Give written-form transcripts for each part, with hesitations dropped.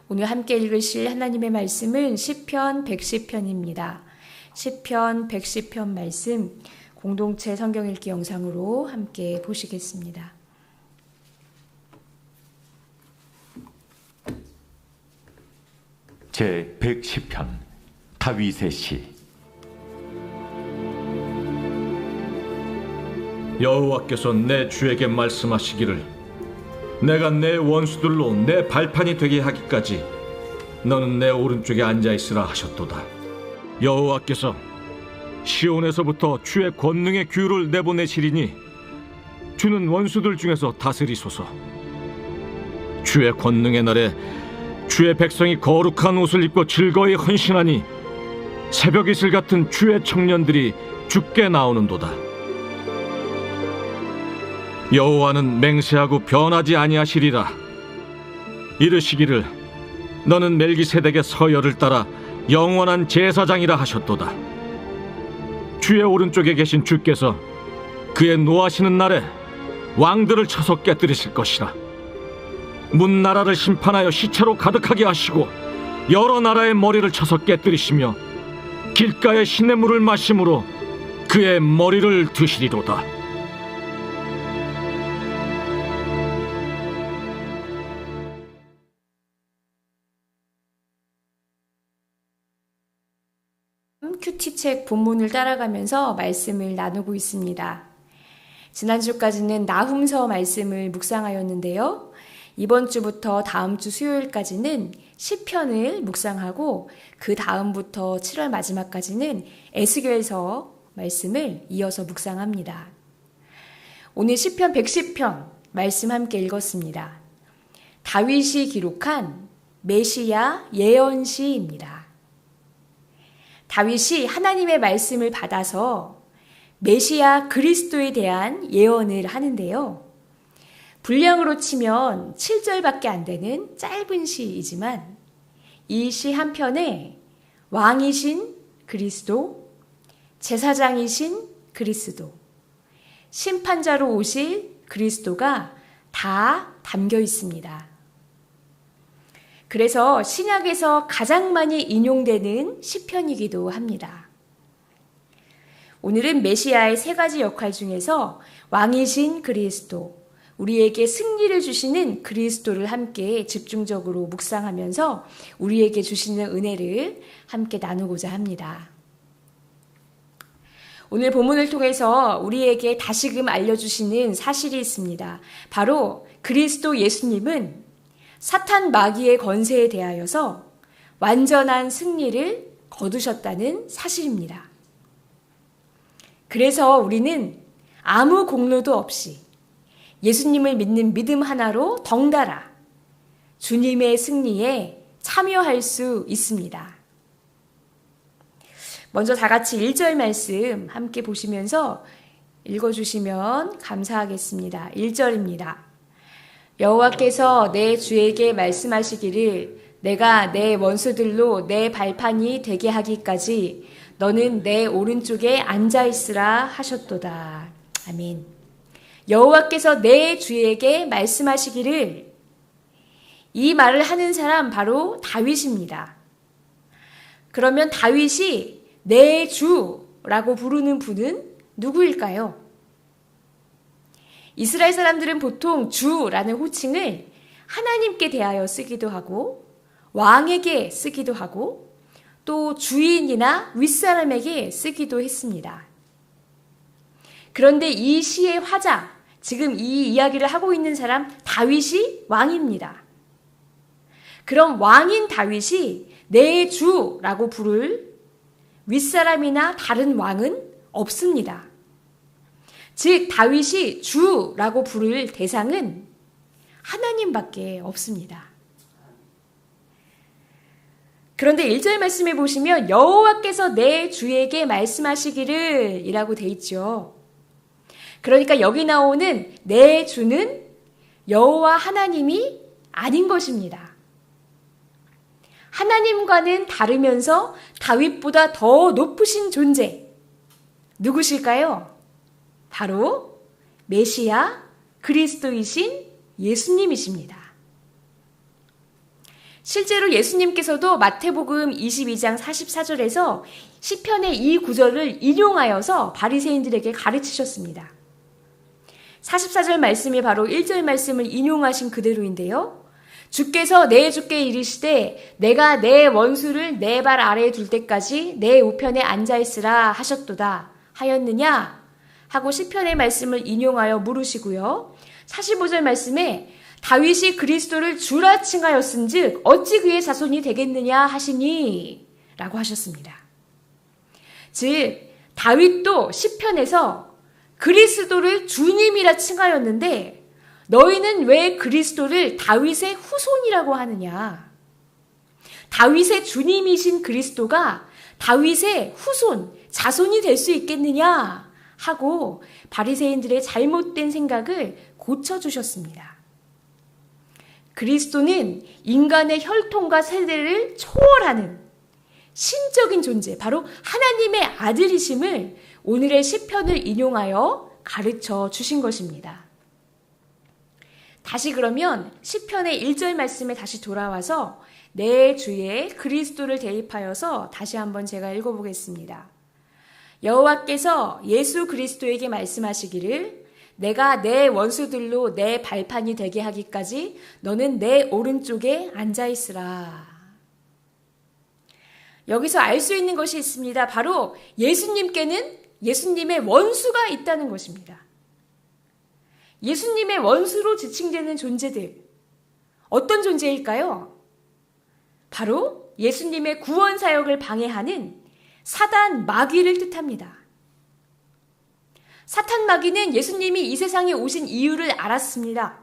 오늘 함께 읽으실 하나님의 말씀은 시편 110편입니다. 시편 110편 말씀 공동체 성경 읽기 영상으로 함께 보시겠습니다. 제 110편 다윗의 시. 여호와께서 내 주에게 말씀하시기를 내가 내 원수들로 내 발판이 되게 하기까지 너는 내 오른쪽에 앉아있으라 하셨도다. 여호와께서 시온에서부터 주의 권능의 규를 내보내시리니 주는 원수들 중에서 다스리소서. 주의 권능의 날에 주의 백성이 거룩한 옷을 입고 즐거이 헌신하니 새벽 이슬 같은 주의 청년들이 주께 나오는도다. 여호와는 맹세하고 변하지 아니하시리라. 이르시기를 너는 멜기세덱의 서열을 따라 영원한 제사장이라 하셨도다. 주의 오른쪽에 계신 주께서 그의 노하시는 날에 왕들을 쳐서 깨뜨리실 것이라. 문 나라를 심판하여 시체로 가득하게 하시고 여러 나라의 머리를 쳐서 깨뜨리시며 길가의 시냇물을 마심으로 그의 머리를 드시리로다. 큐티책 본문을 따라가면서 말씀을 나누고 있습니다. 지난주까지는 나훔서 말씀을 묵상하였는데요. 이번 주부터 다음 주 수요일까지는 시편을 묵상하고 그 다음부터 7월 마지막까지는 에스겔서 말씀을 이어서 묵상합니다. 오늘 시편 110편 말씀 함께 읽었습니다. 다윗이 기록한 메시아 예언시입니다. 다윗이 하나님의 말씀을 받아서 메시아 그리스도에 대한 예언을 하는데요. 분량으로 치면 7절밖에 안 되는 짧은 시이지만 이 시 한편에 왕이신 그리스도, 제사장이신 그리스도, 심판자로 오실 그리스도가 다 담겨 있습니다. 그래서 신약에서 가장 많이 인용되는 시편이기도 합니다. 오늘은 메시아의 세 가지 역할 중에서 왕이신 그리스도, 우리에게 승리를 주시는 그리스도를 함께 집중적으로 묵상하면서 우리에게 주시는 은혜를 함께 나누고자 합니다. 오늘 본문을 통해서 우리에게 다시금 알려주시는 사실이 있습니다. 바로 그리스도 예수님은 사탄 마귀의 권세에 대하여서 완전한 승리를 거두셨다는 사실입니다. 그래서 우리는 아무 공로도 없이 예수님을 믿는 믿음 하나로 덩달아 주님의 승리에 참여할 수 있습니다. 먼저 다 같이 1절 말씀 함께 보시면서 읽어주시면 감사하겠습니다. 1절입니다. 여호와께서 내 주에게 말씀하시기를 내가 내 원수들로 내 발판이 되게 하기까지 너는 내 오른쪽에 앉아있으라 하셨도다. 아멘. 여호와께서 내 주에게 말씀하시기를, 이 말을 하는 사람 바로 다윗입니다. 그러면 다윗이 내 주라고 부르는 분은 누구일까요? 이스라엘 사람들은 보통 주라는 호칭을 하나님께 대하여 쓰기도 하고 왕에게 쓰기도 하고 또 주인이나 윗사람에게 쓰기도 했습니다. 그런데 이 시의 화자, 지금 이 이야기를 하고 있는 사람 다윗이 왕입니다. 그럼 왕인 다윗이 내 주라고 부를 윗사람이나 다른 왕은 없습니다. 즉 다윗이 주라고 부를 대상은 하나님밖에 없습니다. 그런데 1절 말씀에 보시면 여호와께서 내 주에게 말씀하시기를 이라고 돼 있죠. 그러니까 여기 나오는 내 주는 여호와 하나님이 아닌 것입니다. 하나님과는 다르면서 다윗보다 더 높으신 존재, 누구실까요? 바로 메시아 그리스도이신 예수님이십니다. 실제로 예수님께서도 마태복음 22장 44절에서 시편의 이 구절을 인용하여서 바리새인들에게 가르치셨습니다. 44절 말씀이 바로 1절 말씀을 인용하신 그대로인데요. 주께서 내 주께 이르시되 내가 내 원수를 내 발 아래에 둘 때까지 내 우편에 앉아있으라 하셨도다 하였느냐 하고 시편의 말씀을 인용하여 물으시고요. 45절 말씀에 다윗이 그리스도를 주라 칭하였은즉 어찌 그의 자손이 되겠느냐 하시니 라고 하셨습니다. 즉 다윗도 시편에서 그리스도를 주님이라 칭하였는데 너희는 왜 그리스도를 다윗의 후손이라고 하느냐? 다윗의 주님이신 그리스도가 다윗의 후손, 자손이 될 수 있겠느냐? 하고 바리새인들의 잘못된 생각을 고쳐주셨습니다. 그리스도는 인간의 혈통과 세대를 초월하는 신적인 존재, 바로 하나님의 아들이심을 오늘의 시편을 인용하여 가르쳐 주신 것입니다. 다시 그러면 시편의 1절 말씀에 다시 돌아와서 내 주에 그리스도를 대입하여서 다시 한번 제가 읽어보겠습니다. 여호와께서 예수 그리스도에게 말씀하시기를 내가 내 원수들로 내 발판이 되게 하기까지 너는 내 오른쪽에 앉아있으라. 여기서 알 수 있는 것이 있습니다. 바로 예수님께는 예수님의 원수가 있다는 것입니다. 예수님의 원수로 지칭되는 존재들, 어떤 존재일까요? 바로 예수님의 구원 사역을 방해하는 사단 마귀를 뜻합니다. 사탄 마귀는 예수님이 이 세상에 오신 이유를 알았습니다.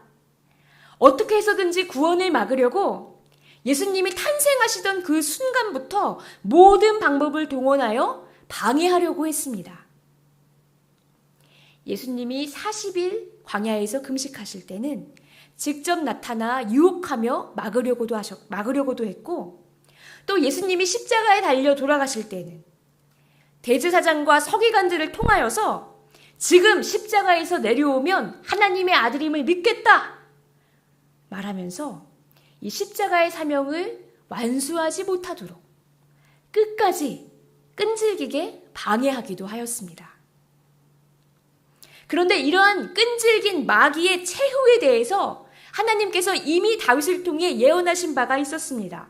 어떻게 해서든지 구원을 막으려고 예수님이 탄생하시던 그 순간부터 모든 방법을 동원하여 방해하려고 했습니다. 예수님이 40일 광야에서 금식하실 때는 직접 나타나 유혹하며 막으려고도 했고, 또 예수님이 십자가에 달려 돌아가실 때는 대제사장과 서기관들을 통하여서 지금 십자가에서 내려오면 하나님의 아들임을 믿겠다 말하면서 이 십자가의 사명을 완수하지 못하도록 끝까지 끈질기게 방해하기도 하였습니다. 그런데 이러한 끈질긴 마귀의 최후에 대해서 하나님께서 이미 다윗을 통해 예언하신 바가 있었습니다.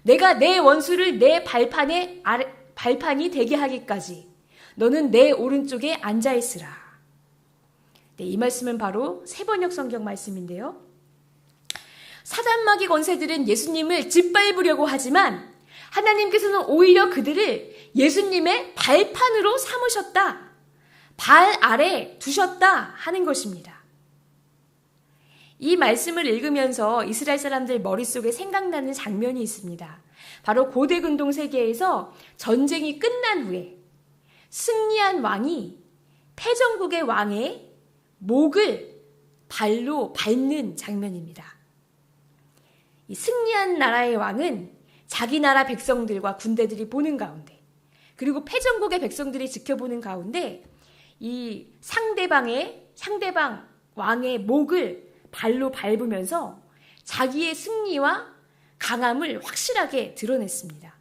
내가 내 원수를 내 발판이 되게 하기까지 너는 내 오른쪽에 앉아있으라. 네, 이 말씀은 바로 세번역 성경 말씀인데요. 사단 마귀 권세들은 예수님을 짓밟으려고 하지만 하나님께서는 오히려 그들을 예수님의 발판으로 삼으셨다. 발 아래 두셨다 하는 것입니다. 이 말씀을 읽으면서 이스라엘 사람들 머릿속에 생각나는 장면이 있습니다. 바로 고대 근동 세계에서 전쟁이 끝난 후에 승리한 왕이 패전국의 왕의 목을 발로 밟는 장면입니다. 이 승리한 나라의 왕은 자기 나라 백성들과 군대들이 보는 가운데, 그리고 패전국의 백성들이 지켜보는 가운데 이 상대방 왕의 목을 발로 밟으면서 자기의 승리와 강함을 확실하게 드러냈습니다.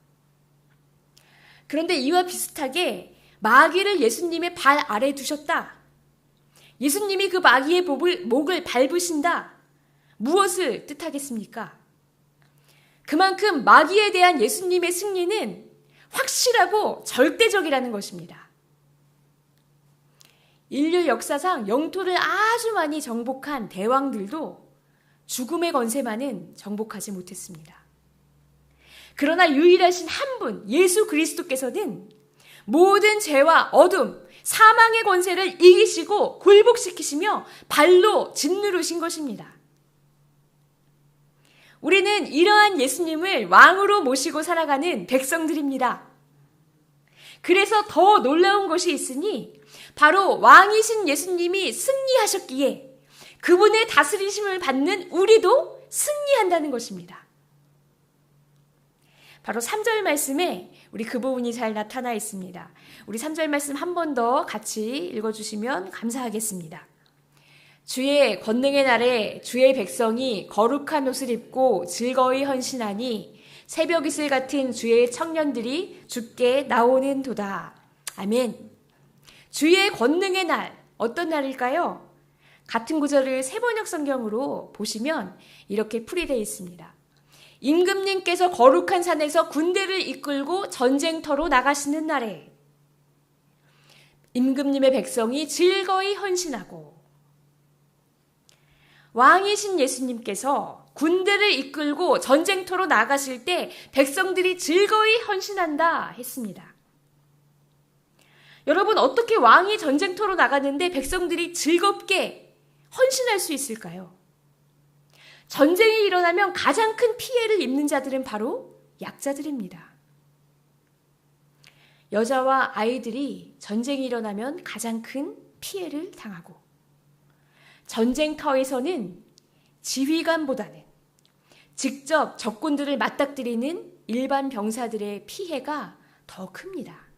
그런데 이와 비슷하게 마귀를 예수님의 발 아래 두셨다. 예수님이 그 마귀의 목을 밟으신다. 무엇을 뜻하겠습니까? 그만큼 마귀에 대한 예수님의 승리는 확실하고 절대적이라는 것입니다. 인류 역사상 영토를 아주 많이 정복한 대왕들도 죽음의 권세만은 정복하지 못했습니다. 그러나 유일하신 한 분, 예수 그리스도께서는 모든 죄와 어둠, 사망의 권세를 이기시고 굴복시키시며 발로 짓누르신 것입니다. 우리는 이러한 예수님을 왕으로 모시고 살아가는 백성들입니다. 그래서 더 놀라운 것이 있으니 바로 왕이신 예수님이 승리하셨기에 그분의 다스리심을 받는 우리도 승리한다는 것입니다. 바로 3절 말씀에 우리 그 부분이 잘 나타나 있습니다. 우리 3절 말씀 한 번 더 같이 읽어주시면 감사하겠습니다. 주의 권능의 날에 주의 백성이 거룩한 옷을 입고 즐거이 헌신하니 새벽 이슬 같은 주의 청년들이 주께 나오는 도다. 아멘. 주의 권능의 날, 어떤 날일까요? 같은 구절을 세번역 성경으로 보시면 이렇게 풀이되어 있습니다. 임금님께서 거룩한 산에서 군대를 이끌고 전쟁터로 나가시는 날에 임금님의 백성이 즐거이 헌신하고, 왕이신 예수님께서 군대를 이끌고 전쟁터로 나가실 때 백성들이 즐거이 헌신한다 했습니다. 여러분, 어떻게 왕이 전쟁터로 나가는데 백성들이 즐겁게 헌신할 수 있을까요? 전쟁이 일어나면 가장 큰 피해를 입는 자들은 바로 약자들입니다. 여자와 아이들이 전쟁이 일어나면 가장 큰 피해를 당하고, 전쟁터에서는 지휘관보다는 직접 적군들을 맞닥뜨리는 일반 병사들의 피해가 더 큽니다.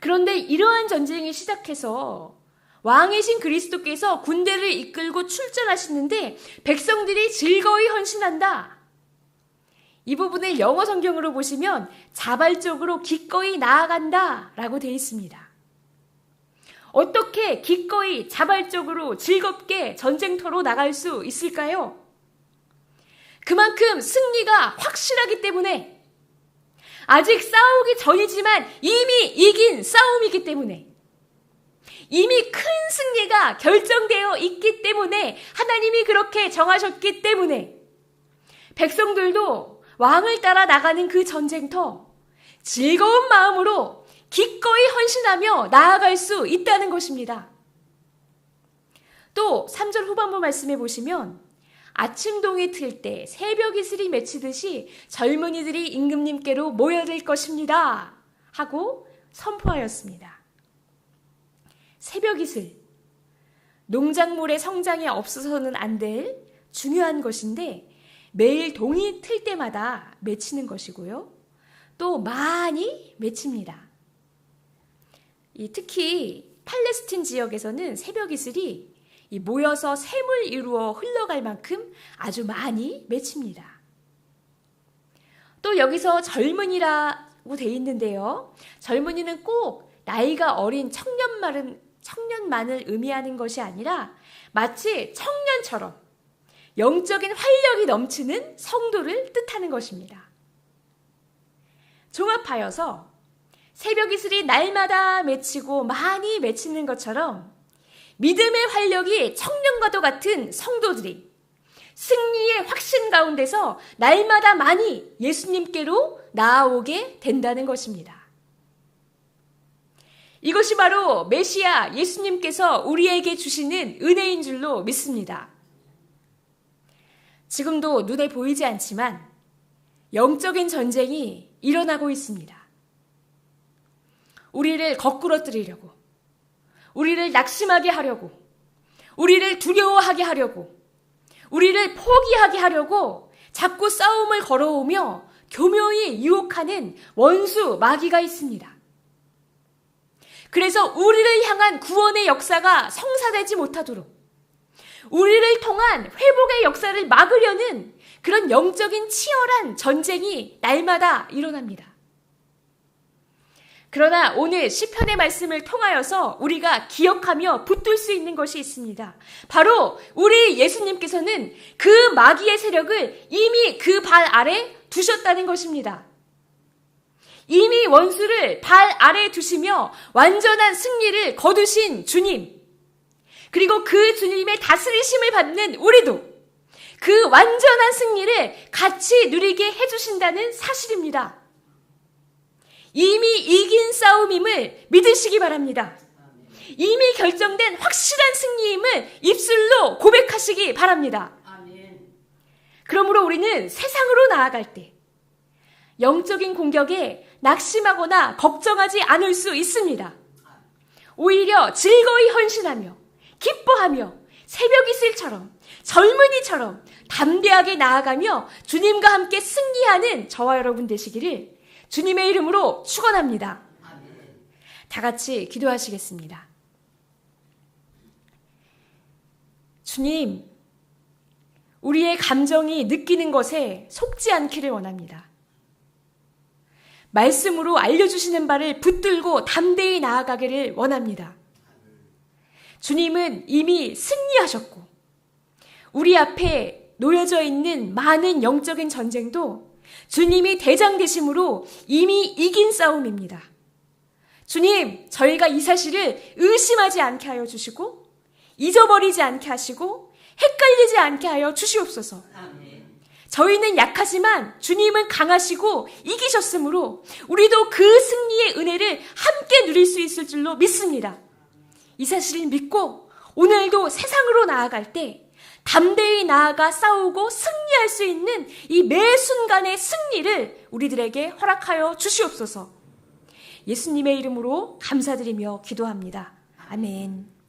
그런데 이러한 전쟁이 시작해서 왕이신 그리스도께서 군대를 이끌고 출전하시는데 백성들이 즐거이 헌신한다. 이 부분을 영어 성경으로 보시면 자발적으로 기꺼이 나아간다 라고 되어 있습니다. 어떻게 기꺼이 자발적으로 즐겁게 전쟁터로 나갈 수 있을까요? 그만큼 승리가 확실하기 때문에, 아직 싸우기 전이지만 이미 이긴 싸움이기 때문에, 이미 큰 승리가 결정되어 있기 때문에, 하나님이 그렇게 정하셨기 때문에 백성들도 왕을 따라 나가는 그 전쟁터 즐거운 마음으로 기꺼이 헌신하며 나아갈 수 있다는 것입니다. 또 3절 후반부 말씀해 보시면 아침동이 틀 때 새벽 이슬이 맺히듯이 젊은이들이 임금님께로 모여들 것입니다 하고 선포하였습니다. 새벽 이슬, 농작물의 성장에 없어서는 안 될 중요한 것인데 매일 동이 틀 때마다 맺히는 것이고요. 또 많이 맺힙니다. 특히 팔레스틴 지역에서는 새벽 이슬이 모여서 샘을 이루어 흘러갈 만큼 아주 많이 맺힙니다. 또 여기서 젊은이라고 돼 있는데요. 젊은이는 꼭 나이가 어린 청년만을 의미하는 것이 아니라 마치 청년처럼 영적인 활력이 넘치는 성도를 뜻하는 것입니다. 종합하여서 새벽 이슬이 날마다 맺히고 많이 맺히는 것처럼 믿음의 활력이 청년과도 같은 성도들이 승리의 확신 가운데서 날마다 많이 예수님께로 나아오게 된다는 것입니다. 이것이 바로 메시아 예수님께서 우리에게 주시는 은혜인 줄로 믿습니다. 지금도 눈에 보이지 않지만 영적인 전쟁이 일어나고 있습니다. 우리를 거꾸러뜨리려고, 우리를 낙심하게 하려고, 우리를 두려워하게 하려고, 우리를 포기하게 하려고 자꾸 싸움을 걸어오며 교묘히 유혹하는 원수 마귀가 있습니다. 그래서 우리를 향한 구원의 역사가 성사되지 못하도록, 우리를 통한 회복의 역사를 막으려는 그런 영적인 치열한 전쟁이 날마다 일어납니다. 그러나 오늘 시편의 말씀을 통하여서 우리가 기억하며 붙들 수 있는 것이 있습니다. 바로 우리 예수님께서는 그 마귀의 세력을 이미 그 발 아래 두셨다는 것입니다. 이미 원수를 발 아래 두시며 완전한 승리를 거두신 주님, 그리고 그 주님의 다스리심을 받는 우리도 그 완전한 승리를 같이 누리게 해주신다는 사실입니다. 이미 이긴 싸움임을 믿으시기 바랍니다. 이미 결정된 확실한 승리임을 입술로 고백하시기 바랍니다. 그러므로 우리는 세상으로 나아갈 때 영적인 공격에 낙심하거나 걱정하지 않을 수 있습니다. 오히려 즐거이 헌신하며 기뻐하며 새벽 이슬처럼 젊은이처럼 담대하게 나아가며 주님과 함께 승리하는 저와 여러분 되시기를 주님의 이름으로 축원합니다. 다 같이 기도하시겠습니다. 주님, 우리의 감정이 느끼는 것에 속지 않기를 원합니다. 말씀으로 알려주시는 바를 붙들고 담대히 나아가기를 원합니다. 주님은 이미 승리하셨고 우리 앞에 놓여져 있는 많은 영적인 전쟁도 주님이 대장 되심으로 이미 이긴 싸움입니다. 주님, 저희가 이 사실을 의심하지 않게 하여 주시고 잊어버리지 않게 하시고 헷갈리지 않게 하여 주시옵소서. 저희는 약하지만 주님은 강하시고 이기셨으므로 우리도 그 승리의 은혜를 함께 누릴 수 있을 줄로 믿습니다. 이 사실을 믿고 오늘도 세상으로 나아갈 때 담대히 나아가 싸우고 승리할 수 있는 이 매 순간의 승리를 우리들에게 허락하여 주시옵소서. 예수님의 이름으로 감사드리며 기도합니다. 아멘.